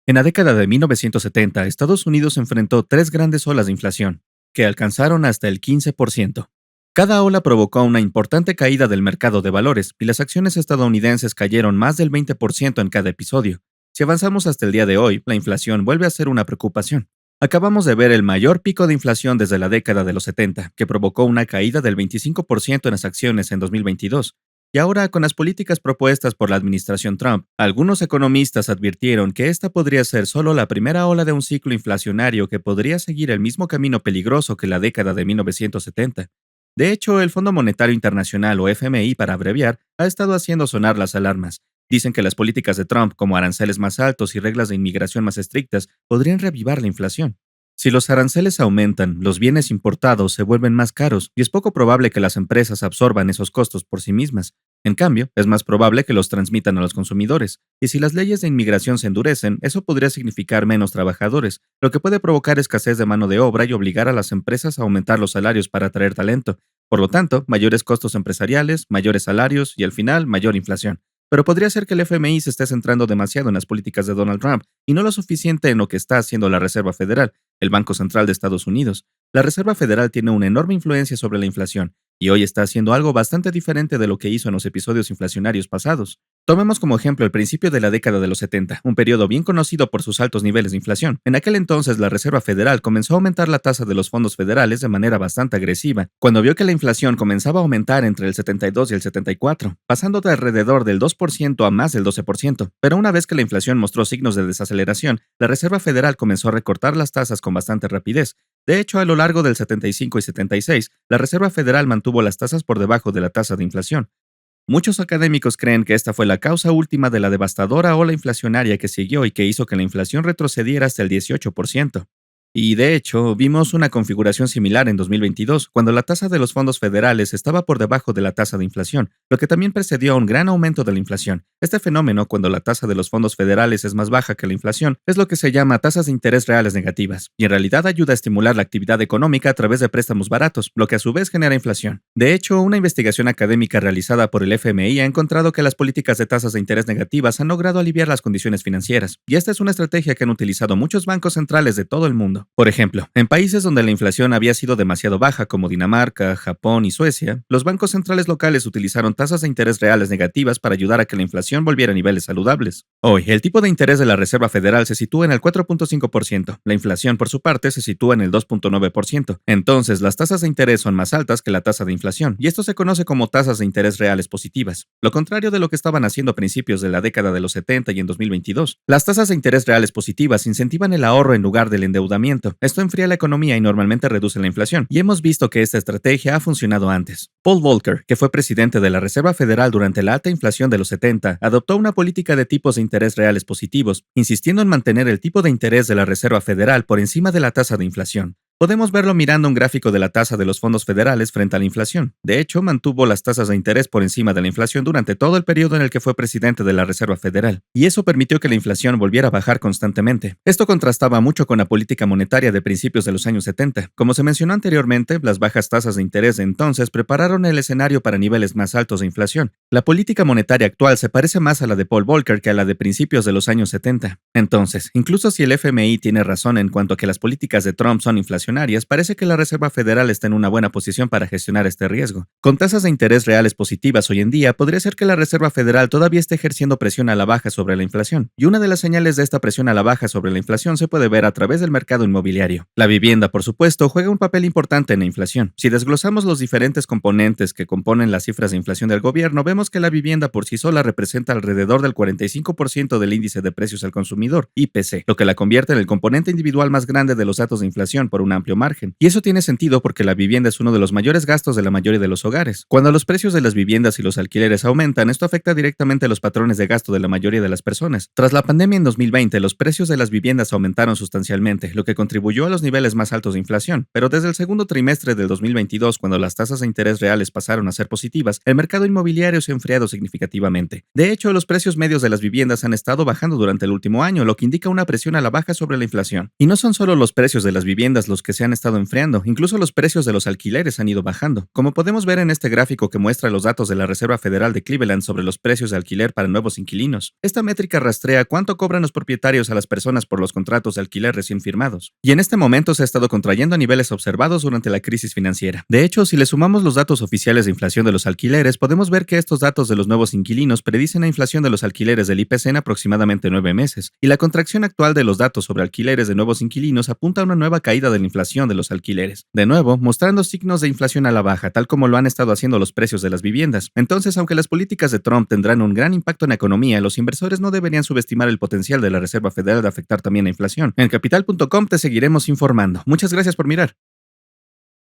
En la década de 1970, Estados Unidos enfrentó tres grandes olas de inflación, que alcanzaron hasta el 15%. Cada ola provocó una importante caída del mercado de valores y las acciones estadounidenses cayeron más del 20% en cada episodio. Si avanzamos hasta el día de hoy, la inflación vuelve a ser una preocupación. Acabamos de ver el mayor pico de inflación desde la década de los 70, que provocó una caída del 25% en las acciones en 2022. Y ahora, con las políticas propuestas por la administración Trump, algunos economistas advirtieron que esta podría ser solo la primera ola de un ciclo inflacionario que podría seguir el mismo camino peligroso que la década de 1970. De hecho, el Fondo Monetario Internacional, o FMI para abreviar, ha estado haciendo sonar las alarmas. Dicen que las políticas de Trump, como aranceles más altos y reglas de inmigración más estrictas, podrían reavivar la inflación. Si los aranceles aumentan, los bienes importados se vuelven más caros y es poco probable que las empresas absorban esos costos por sí mismas. En cambio, es más probable que los transmitan a los consumidores. Y si las leyes de inmigración se endurecen, eso podría significar menos trabajadores, lo que puede provocar escasez de mano de obra y obligar a las empresas a aumentar los salarios para atraer talento. Por lo tanto, mayores costos empresariales, mayores salarios y al final, mayor inflación. Pero podría ser que el FMI se esté centrando demasiado en las políticas de Donald Trump y no lo suficiente en lo que está haciendo la Reserva Federal, el Banco Central de Estados Unidos. La Reserva Federal tiene una enorme influencia sobre la inflación y hoy está haciendo algo bastante diferente de lo que hizo en los episodios inflacionarios pasados. Tomemos como ejemplo el principio de la década de los 70, un periodo bien conocido por sus altos niveles de inflación. En aquel entonces, la Reserva Federal comenzó a aumentar la tasa de los fondos federales de manera bastante agresiva, cuando vio que la inflación comenzaba a aumentar entre el 72 y el 74, pasando de alrededor del 2% a más del 12%. Pero una vez que la inflación mostró signos de desaceleración, la Reserva Federal comenzó a recortar las tasas con bastante rapidez. De hecho, a lo largo del 75 y 76, la Reserva Federal mantuvo las tasas por debajo de la tasa de inflación. Muchos académicos creen que esta fue la causa última de la devastadora ola inflacionaria que siguió y que hizo que la inflación retrocediera hasta el 18%. Y de hecho, vimos una configuración similar en 2022, cuando la tasa de los fondos federales estaba por debajo de la tasa de inflación, lo que también precedió a un gran aumento de la inflación. Este fenómeno, cuando la tasa de los fondos federales es más baja que la inflación, es lo que se llama tasas de interés reales negativas, y en realidad ayuda a estimular la actividad económica a través de préstamos baratos, lo que a su vez genera inflación. De hecho, una investigación académica realizada por el FMI ha encontrado que las políticas de tasas de interés negativas han logrado aliviar las condiciones financieras, y esta es una estrategia que han utilizado muchos bancos centrales de todo el mundo. Por ejemplo, en países donde la inflación había sido demasiado baja, como Dinamarca, Japón y Suecia, los bancos centrales locales utilizaron tasas de interés reales negativas para ayudar a que la inflación volviera a niveles saludables. Hoy, el tipo de interés de la Reserva Federal se sitúa en el 4.5%, la inflación, por su parte, se sitúa en el 2.9%. Entonces, las tasas de interés son más altas que la tasa de inflación, y esto se conoce como tasas de interés reales positivas. Lo contrario de lo que estaban haciendo a principios de la década de los 70 y en 2022. Las tasas de interés reales positivas incentivan el ahorro en lugar del endeudamiento. Esto enfría la economía y normalmente reduce la inflación, y hemos visto que esta estrategia ha funcionado antes. Paul Volcker, que fue presidente de la Reserva Federal durante la alta inflación de los 70, adoptó una política de tipos de interés reales positivos, insistiendo en mantener el tipo de interés de la Reserva Federal por encima de la tasa de inflación. Podemos verlo mirando un gráfico de la tasa de los fondos federales frente a la inflación. De hecho, mantuvo las tasas de interés por encima de la inflación durante todo el periodo en el que fue presidente de la Reserva Federal, y eso permitió que la inflación volviera a bajar constantemente. Esto contrastaba mucho con la política monetaria de principios de los años 70. Como se mencionó anteriormente, las bajas tasas de interés de entonces prepararon el escenario para niveles más altos de inflación. La política monetaria actual se parece más a la de Paul Volcker que a la de principios de los años 70. Entonces, incluso si el FMI tiene razón en cuanto a que las políticas de Trump son inflacionarias, parece que la Reserva Federal está en una buena posición para gestionar este riesgo. Con tasas de interés reales positivas hoy en día, podría ser que la Reserva Federal todavía esté ejerciendo presión a la baja sobre la inflación. Y una de las señales de esta presión a la baja sobre la inflación se puede ver a través del mercado inmobiliario. La vivienda, por supuesto, juega un papel importante en la inflación. Si desglosamos los diferentes componentes que componen las cifras de inflación del gobierno, vemos que la vivienda por sí sola representa alrededor del 45% del índice de precios al consumidor, IPC, lo que la convierte en el componente individual más grande de los datos de inflación por un amplio margen. Y eso tiene sentido porque la vivienda es uno de los mayores gastos de la mayoría de los hogares. Cuando los precios de las viviendas y los alquileres aumentan, esto afecta directamente a los patrones de gasto de la mayoría de las personas. Tras la pandemia en 2020, los precios de las viviendas aumentaron sustancialmente, lo que contribuyó a los niveles más altos de inflación. Pero desde el segundo trimestre del 2022, cuando las tasas de interés reales pasaron a ser positivas, el mercado inmobiliario se ha enfriado significativamente. De hecho, los precios medios de las viviendas han estado bajando durante el último año, lo que indica una presión a la baja sobre la inflación. Y no son solo los precios de las viviendas los que que se han estado enfriando, incluso los precios de los alquileres han ido bajando, como podemos ver en este gráfico que muestra los datos de la Reserva Federal de Cleveland sobre los precios de alquiler para nuevos inquilinos. Esta métrica rastrea cuánto cobran los propietarios a las personas por los contratos de alquiler recién firmados, y en este momento se ha estado contrayendo a niveles observados durante la crisis financiera. De hecho, si le sumamos los datos oficiales de inflación de los alquileres, podemos ver que estos datos de los nuevos inquilinos predicen la inflación de los alquileres del IPC en aproximadamente 9 meses, y la contracción actual de los datos sobre alquileres de nuevos inquilinos apunta a una nueva caída de la inflación de los alquileres. De nuevo, mostrando signos de inflación a la baja, tal como lo han estado haciendo los precios de las viviendas. Entonces, aunque las políticas de Trump tendrán un gran impacto en la economía, los inversores no deberían subestimar el potencial de la Reserva Federal de afectar también la inflación. En capital.com te seguiremos informando. Muchas gracias por mirar.